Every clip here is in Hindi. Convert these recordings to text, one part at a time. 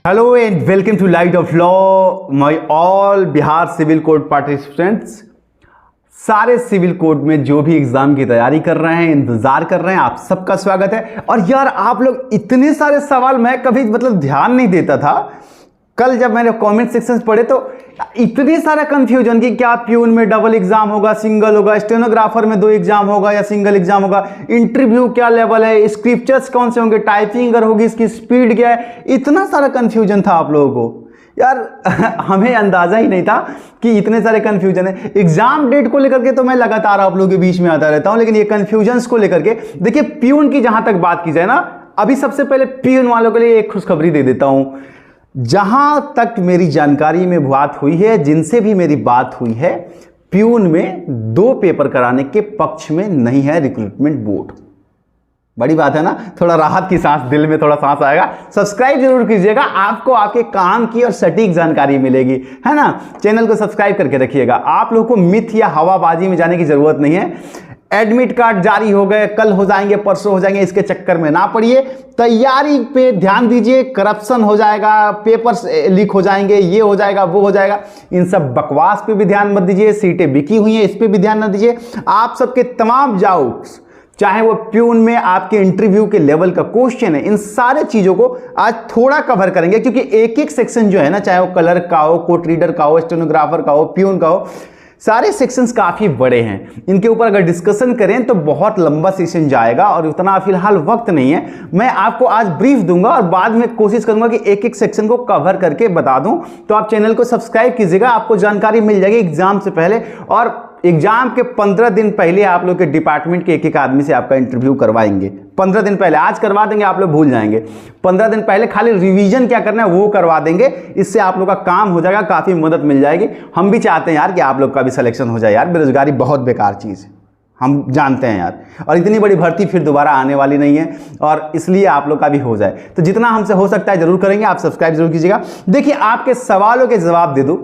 Hello and welcome to Light of Law, my all Bihar civil code participants. सारे सिविल कोड में जो भी एग्जाम की तैयारी कर रहे हैं, इंतजार कर रहे हैं, आप सबका स्वागत है। और यार आप लोग इतने सारे सवाल मैं कभी ध्यान नहीं देता था। कल जब मैंने कमेंट सेक्शन पढ़े तो इतने सारा कंफ्यूजन कि क्या प्यून में डबल एग्जाम होगा, सिंगल होगा, स्टेनोग्राफर में 2 एग्जाम होगा या सिंगल एग्जाम होगा, इंटरव्यू क्या लेवल है, स्क्रिप्चर्स कौन से होंगे, टाइपिंग अगर होगी इसकी स्पीड क्या है। इतना सारा कंफ्यूजन था आप लोगों को। यार हमें अंदाजा ही नहीं था कि इतने सारे कंफ्यूजन है। एग्जाम डेट को लेकर के तो मैं लगातार आप लोगों के बीच में आता रहता हूं, लेकिन ये कंफ्यूजन्स को लेकर के देखिए, प्यून की जहां तक बात की जाए ना, अभी सबसे पहले प्यून वालों के लिए एक खुशखबरी दे देता हूं। जहां तक मेरी जानकारी में बात हुई है, जिनसे भी मेरी बात हुई है, प्यून में 2 पेपर कराने के पक्ष में नहीं है रिक्रूटमेंट बोर्ड। बड़ी बात है ना, थोड़ा राहत की सांस, दिल में थोड़ा सांस आएगा। सब्सक्राइब जरूर कीजिएगा, आपको आपके काम की और सटीक जानकारी मिलेगी, है ना। चैनल को सब्सक्राइब करके रखिएगा। आप लोगों को मिथ या हवाबाजी में जाने की जरूरत नहीं है। एडमिट कार्ड जारी हो गए, कल हो जाएंगे, परसों हो जाएंगे, इसके चक्कर में ना पड़िए। तैयारी पे ध्यान दीजिए। करप्शन हो जाएगा, पेपर्स लीक हो जाएंगे, ये हो जाएगा, वो हो जाएगा, इन सब बकवास पे भी ध्यान मत दीजिए। सीटें बिकी हुई हैं, इस पे भी ध्यान न दीजिए। आप सबके तमाम डाउट्स, चाहे वो प्यून में आपके इंटरव्यू के लेवल का क्वेश्चन है, इन सारे चीजों को आज थोड़ा कवर करेंगे, क्योंकि एक एक सेक्शन जो है ना, चाहे वो कलर का हो, कोर्ट रीडर का हो, स्टेनोग्राफर का हो, प्यून का हो, सारे सेक्शंस काफी बड़े हैं। इनके ऊपर अगर डिस्कशन करें तो बहुत लंबा सेशन जाएगा और उतना फिलहाल वक्त नहीं है। मैं आपको आज ब्रीफ दूंगा और बाद में कोशिश करूंगा कि एक एक सेक्शन को कवर करके बता दूं। तो आप चैनल को सब्सक्राइब कीजिएगा, आपको जानकारी मिल जाएगी एग्जाम से पहले। और एग्जाम के 15 दिन पहले आप लोग के डिपार्टमेंट के एक आदमी से आपका इंटरव्यू करवाएंगे। 15 दिन पहले, आज करवा देंगे, आप लोग भूल जाएंगे। 15 दिन पहले खाली रिवीजन क्या करना है वो करवा देंगे। इससे आप लोग का काम हो जाएगा, काफी मदद मिल जाएगी। हम भी चाहते हैं यार कि आप लोग का भी सिलेक्शन हो जाए। यार बेरोजगारी बहुत बेकार चीज है, हम जानते हैं यार, और इतनी बड़ी भर्ती फिर दोबारा आने वाली नहीं है, और इसलिए आप लोग का भी हो जाए। तो जितना हमसे हो सकता है जरूर करेंगे। आप सब्सक्राइब जरूर कीजिएगा। देखिए, आपके सवालों के जवाब दे दूं।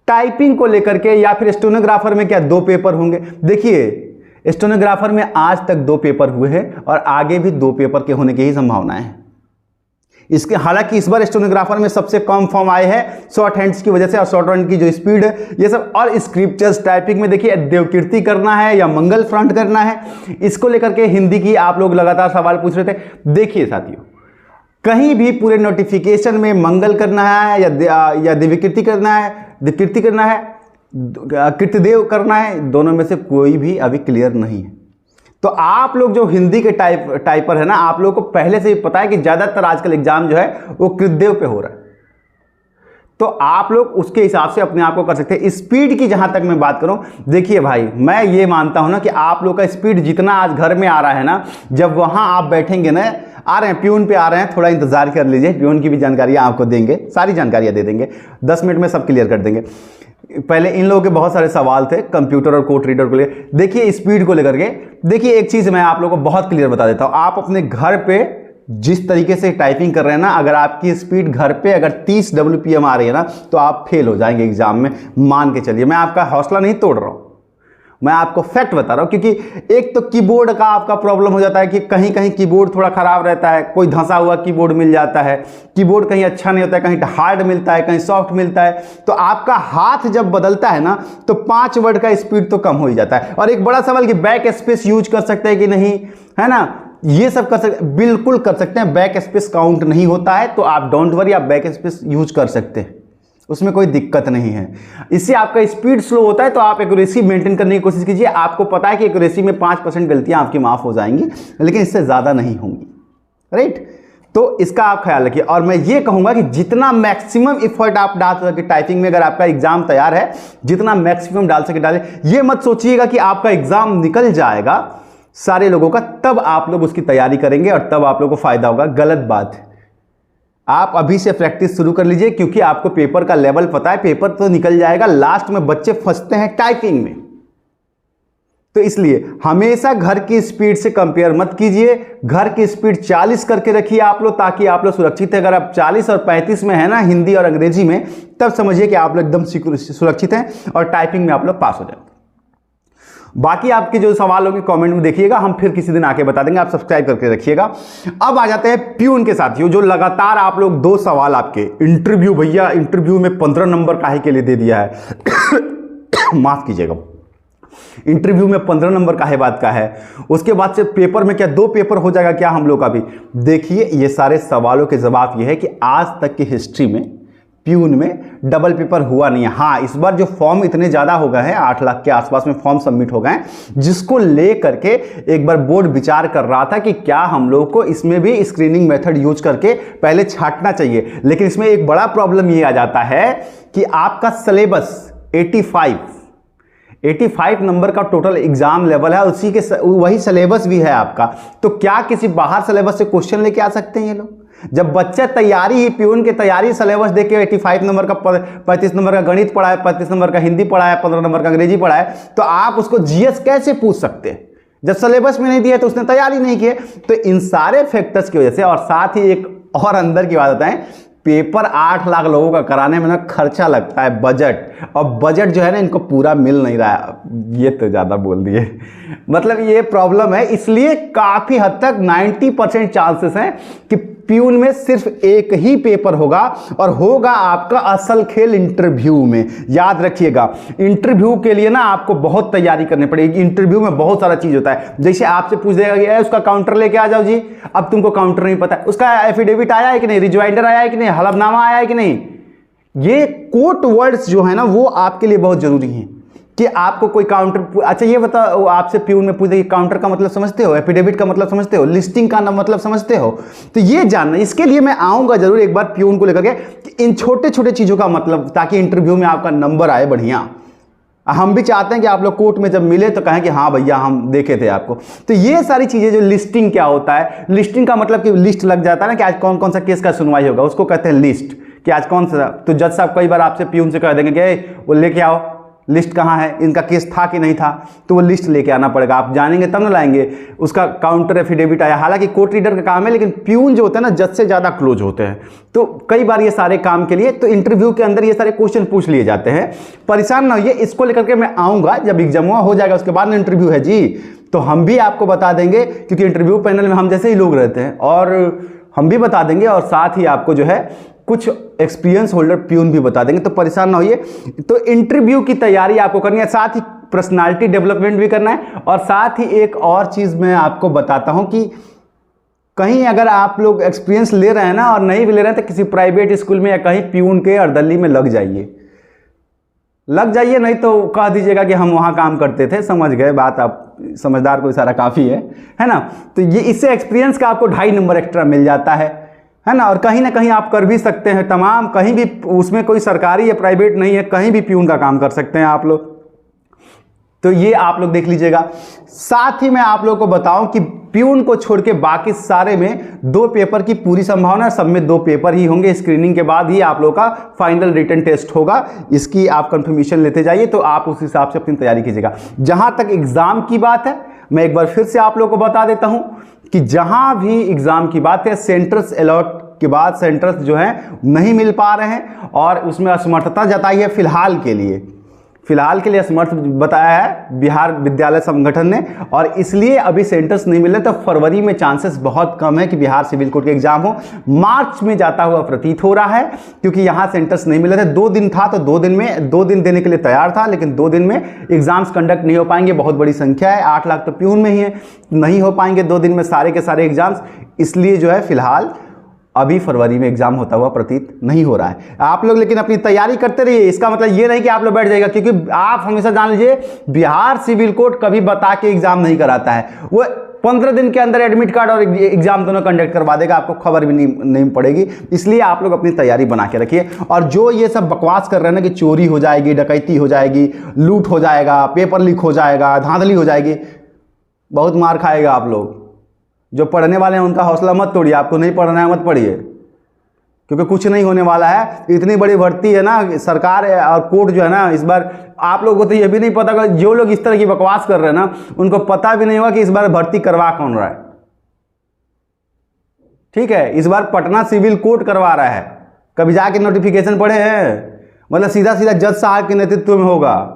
टाइपिंग को लेकर के या फिर स्टेनोग्राफर में क्या 2 पेपर होंगे? देखिए, स्टेनोग्राफर में आज तक 2 पेपर हुए हैं और आगे भी 2 पेपर के होने की ही संभावना है। इसके हालांकि इस बार स्टेनोग्राफर में सबसे कम फॉर्म आए हैं शॉर्ट हैंड्स की वजह से, और शॉर्ट हैंड की जो स्पीड है ये सब। और स्क्रिप्चर्स टाइपिंग में देखिए, देवकीर्ति करना है या मंगल फ्रंट करना है, इसको लेकर के हिंदी की आप लोग लगातार सवाल पूछ रहे थे। देखिए साथियों, कहीं भी पूरे नोटिफिकेशन में मंगल करना है या दिव्यकीर्ति करना है, दिव्यकीर्ति करना है, कीर्तिदेव करना है, दोनों में से कोई भी अभी क्लियर नहीं है। तो आप लोग जो हिंदी के टाइपर है ना, आप लोगों को पहले से ही पता है कि ज्यादातर आजकल एग्जाम जो है वो कीर्तिदेव पे हो रहा है। तो आप लोग उसके हिसाब से अपने आप को कर सकते हैं। स्पीड की जहां तक मैं बात करूं, देखिए भाई, मैं ये मानता हूं ना कि आप लोग का स्पीड जितना आज घर में आ रहा है ना, जब वहां आप बैठेंगे ना, आ रहे हैं प्यून पे आ रहे हैं, थोड़ा इंतजार कर लीजिए। प्यून की भी जानकारियां आपको देंगे, सारी जानकारियां दे देंगे, 10 मिनट में सब क्लियर कर देंगे। पहले इन लोगों के बहुत सारे सवाल थे कंप्यूटर और कोर्ट रीडर को लेकर। देखिए स्पीड को लेकर के, देखिए एक चीज मैं आप लोगों को बहुत क्लियर बता देता हूं। आप अपने घर पे जिस तरीके से टाइपिंग कर रहे हैं ना, अगर आपकी स्पीड घर पे अगर 30 WPM आ रही है ना, तो आप फेल हो जाएंगे एग्जाम में, मान के चलिए। मैं आपका हौसला नहीं तोड़ रहा हूं, मैं आपको फैक्ट बता रहा हूं। क्योंकि एक तो कीबोर्ड का आपका प्रॉब्लम हो जाता है कि कहीं कहीं कीबोर्ड थोड़ा खराब रहता है, कोई धंसा हुआ कीबोर्ड मिल जाता है, कीबोर्ड कहीं अच्छा नहीं होता है, कहीं हार्ड मिलता है, कहीं सॉफ्ट मिलता है। तो आपका हाथ जब बदलता है ना, तो 5 वर्ड का स्पीड तो कम हो ही जाता है। और एक बड़ा सवाल कि बैक स्पेस यूज कर सकते हैं कि नहीं, है ना, ये सब कर सकते, बिल्कुल कर सकते हैं। बैक स्पेस काउंट नहीं होता है, तो आप डोंट वरी, आप बैक स्पेस यूज कर सकते हैं, उसमें कोई दिक्कत नहीं है। इससे आपका स्पीड स्लो होता है, तो आप एक्यूरेसी मेंटेन करने की कोशिश कीजिए। आपको पता है कि एक्यूरेसी में 5% गलतियां आपकी माफ हो जाएंगी, लेकिन इससे ज्यादा नहीं होंगी, राइट। तो इसका आप ख्याल रखिए। और मैं ये कहूंगा कि जितना मैक्सिमम एफर्ट आप डाल सके टाइपिंग में, अगर आपका एग्जाम तैयार है, जितना मैक्सिमम डाल सके डालें। ये मत सोचिएगा कि आपका एग्जाम निकल जाएगा सारे लोगों का, तब आप लोग उसकी तैयारी करेंगे और तब आप लोगों को फायदा होगा। गलत बात है। आप अभी से प्रैक्टिस शुरू कर लीजिए, क्योंकि आपको पेपर का लेवल पता है। पेपर तो निकल जाएगा, लास्ट में बच्चे फंसते हैं टाइपिंग में। तो इसलिए हमेशा घर की स्पीड से कंपेयर मत कीजिए। घर की स्पीड 40 करके रखिए आप लोग, ताकि आप लोग सुरक्षित है। अगर आप 40 और 35 में है ना हिंदी और अंग्रेजी में, तब समझिए कि आप लोग एकदम सुरक्षित हैं और टाइपिंग में आप लोग पास हो जाएंगे। बाकी आपके जो सवाल होंगे कमेंट में देखिएगा, हम फिर किसी दिन आके बता देंगे, आप सब्सक्राइब करके रखिएगा। अब आ जाते हैं प्यून के साथियों, जो लगातार आप लोग 2 सवाल आपके इंटरव्यू, भैया इंटरव्यू में 15 नंबर काहे के लिए दे दिया है माफ कीजिएगा, इंटरव्यू में 15 नंबर काहे बात का है, उसके बाद से पेपर में क्या 2 पेपर हो जाएगा क्या हम लोग का भी। देखिए ये सारे सवालों के जवाब ये है कि आज तक की हिस्ट्री में प्यून में डबल पेपर हुआ नहीं है। हाँ, इस बार जो फॉर्म इतने ज़्यादा हो गए हैं, 8 लाख के आसपास में फॉर्म सबमिट हो गए हैं, जिसको ले करके एक बार बोर्ड विचार कर रहा था कि क्या हम लोग को इसमें भी स्क्रीनिंग मेथड यूज करके पहले छांटना चाहिए। लेकिन इसमें एक बड़ा प्रॉब्लम ये आ जाता है कि आपका सिलेबस 85 नंबर का टोटल एग्जाम लेवल है, उसी के वही सिलेबस भी है आपका। तो क्या किसी बाहर सिलेबस से क्वेश्चन लेके आ सकते हैं ये लोग? जब बच्चा तैयारी ही प्यून की तैयारी सिलेबस देख के 85 नंबर का 35 नंबर का गणित पढ़ा है, 35 नंबर का हिंदी पढ़ा है, 15 नंबर का अंग्रेजी पढ़ा है, तो आप उसको जीएस कैसे पूछ सकते हैं जब सिलेबस में नहीं दिया तो उसने तैयारी नहीं की है। तो इन सारे फैक्टर्स की वजह से, और साथ ही एक और अंदर की बात होता है, पेपर 8 लाख लोगों का कराने में ना खर्चा लगता है, बजट, और बजट जो है ना इनको पूरा मिल नहीं रहा है। ये तो ज़्यादा बोल दिए, मतलब ये प्रॉब्लम है। इसलिए काफ़ी हद तक 90% चांसेस हैं कि प्यून में सिर्फ एक ही पेपर होगा, और होगा आपका असल खेल इंटरव्यू में। याद रखिएगा, इंटरव्यू के लिए ना आपको बहुत तैयारी करनी पड़ेगी। इंटरव्यू में बहुत सारा चीज़ होता है, जैसे आपसे पूछ देगा कि उसका काउंटर लेके आ जाओ जी, अब तुमको काउंटर नहीं पता, उसका एफिडेविट आया है कि नहीं, रिज्वाइंडर आया है कि नहीं, हलफनामा आया है कि नहीं। ये कोट वर्ड्स जो है ना वो आपके लिए बहुत जरूरी हैं कि आपको कोई काउंटर, अच्छा ये बताओ, आपसे प्यून में पूछे कि काउंटर का मतलब समझते हो, एफिडेविट का मतलब समझते हो, लिस्टिंग का मतलब समझते हो, तो ये जानना, इसके लिए मैं आऊँगा जरूर एक बार प्यून को लेकर के कि इन छोटे छोटे चीज़ों का मतलब, ताकि इंटरव्यू में आपका नंबर आए बढ़िया। हम भी चाहते हैं कि आप लोग कोर्ट में जब मिले तो कहें कि हाँ भैया हम देखे थे आपको। तो ये सारी चीज़ें, जो लिस्टिंग क्या होता है, लिस्टिंग का मतलब कि लिस्ट लग जाता है ना कि आज कौन कौन सा केस का सुनवाई होगा, उसको कहते हैं लिस्ट, कि आज कौन सा। तो जज साहब कई बार आपसे प्यून से कह देंगे कि वो लेके आओ लिस्ट, कहाँ है, इनका केस था कि नहीं था, तो वो लिस्ट लेके आना पड़ेगा, आप जानेंगे तब ना लाएंगे। उसका काउंटर एफिडेविट आया, हालांकि कोर्ट रीडर का काम है, लेकिन प्यून जो होते हैं ना जज से ज़्यादा क्लोज होते हैं, तो कई बार ये सारे काम के लिए तो इंटरव्यू के अंदर ये सारे क्वेश्चन पूछ लिए जाते हैं। परेशान ना होइए, इसको लेकर के मैं आऊँगा जब एग्जाम हो जाएगा, उसके बाद में इंटरव्यू है जी, तो हम भी आपको बता देंगे, क्योंकि इंटरव्यू पैनल में हम जैसे ही लोग रहते हैं, और हम भी बता देंगे, और साथ ही आपको जो है कुछ एक्सपीरियंस होल्डर प्यून भी बता देंगे, तो परेशान ना होइए। तो इंटरव्यू की तैयारी आपको करनी है, साथ ही पर्सनालिटी डेवलपमेंट भी करना है, और साथ ही एक और चीज़ मैं आपको बताता हूं कि कहीं अगर आप लोग एक्सपीरियंस ले रहे हैं ना और नहीं भी ले रहे हैं, तो किसी प्राइवेट स्कूल में या कहीं प्यून के अर्दली में लग जाइए, नहीं तो कह दीजिएगा कि हम वहाँ काम करते थे, समझ गए बात, आप समझदार को इशारा काफ़ी है ना। तो ये इससे एक्सपीरियंस का आपको 2.5 नंबर एक्स्ट्रा मिल जाता है ना, और कहीं ना कहीं आप कर भी सकते हैं तमाम, कहीं भी, उसमें कोई सरकारी या प्राइवेट नहीं है, कहीं भी प्यून का काम कर सकते हैं आप लोग। तो ये आप लोग देख लीजिएगा। साथ ही मैं आप लोगों को बताऊं कि प्यून को छोड़ के बाकी सारे में 2 पेपर की पूरी संभावना है, सब में 2 पेपर ही होंगे। स्क्रीनिंग के बाद ही आप लोगों का फाइनल रिटन टेस्ट होगा, इसकी आप कंफर्मेशन लेते जाइए, तो आप उस हिसाब से अपनी तैयारी कीजिएगा। जहां तक एग्जाम की बात है, मैं एक बार फिर से आप लोगों को बता देता हूं कि जहां भी एग्जाम की बात है, सेंटर्स अलॉट के बाद सेंटर्स जो है नहीं मिल पा रहे हैं, और उसमें असमर्थता जताई है फिलहाल के लिए असमर्थ बताया है बिहार विद्यालय संगठन ने, और इसलिए अभी सेंटर्स नहीं मिल रहे। तो फरवरी में चांसेस बहुत कम है कि बिहार सिविल कोर्ट के एग्जाम हो, मार्च में जाता हुआ प्रतीत हो रहा है, क्योंकि यहाँ सेंटर्स नहीं मिले थे। 2 दिन था तो 2 दिन देने के लिए तैयार था, लेकिन 2 दिन में एग्जाम्स कंडक्ट नहीं हो पाएंगे, बहुत बड़ी संख्या है, 8 लाख तो प्यून में ही है, नहीं हो पाएंगे 2 दिन में सारे के सारे एग्जाम्स। इसलिए जो है फिलहाल अभी फरवरी में एग्जाम होता हुआ प्रतीत नहीं हो रहा है। आप लोग लेकिन अपनी तैयारी करते रहिए, इसका मतलब ये नहीं कि आप लोग बैठ जाएगा, क्योंकि आप हमेशा जान लीजिए बिहार सिविल कोर्ट कभी बता के एग्जाम नहीं कराता है, वो 15 दिन के अंदर एडमिट कार्ड और एग्जाम दोनों कंडक्ट करवा देगा, आपको खबर भी नहीं पड़ेगी। इसलिए आप लोग अपनी तैयारी बना के रखिए। और जो ये सब बकवास कर रहे हैं ना कि चोरी हो जाएगी, डकैती हो जाएगी, लूट हो जाएगा, पेपर लीक हो जाएगा, धांधली हो जाएगी, बहुत मार खाएगा आप लोग। जो पढ़ने वाले हैं उनका हौसला मत तोड़िए, आपको नहीं पढ़ना है मत पढ़िए, क्योंकि कुछ नहीं होने वाला है। इतनी बड़ी भर्ती है ना, सरकार और कोर्ट जो है ना, इस बार आप लोगों को तो ये भी नहीं पता, जो लोग इस तरह की बकवास कर रहे हैं ना, उनको पता भी नहीं होगा कि इस बार भर्ती करवा कौन रहा है। ठीक है, इस बार पटना सिविल कोर्ट करवा रहा है, कभी जाके नोटिफिकेशन पढ़े हैं, मतलब सीधा सीधा जज साहब के नेतृत्व में होगा।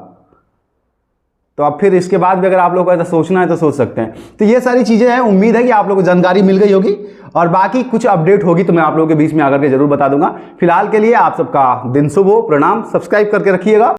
तो अब फिर इसके बाद भी अगर आप लोग को ऐसा सोचना है तो सोच सकते हैं। तो ये सारी चीज़ें हैं, उम्मीद है कि आप लोगों को जानकारी मिल गई होगी, और बाकी कुछ अपडेट होगी तो मैं आप लोगों के बीच में आकर के जरूर बता दूंगा। फिलहाल के लिए आप सबका दिन शुभ हो, प्रणाम, सब्सक्राइब करके रखिएगा।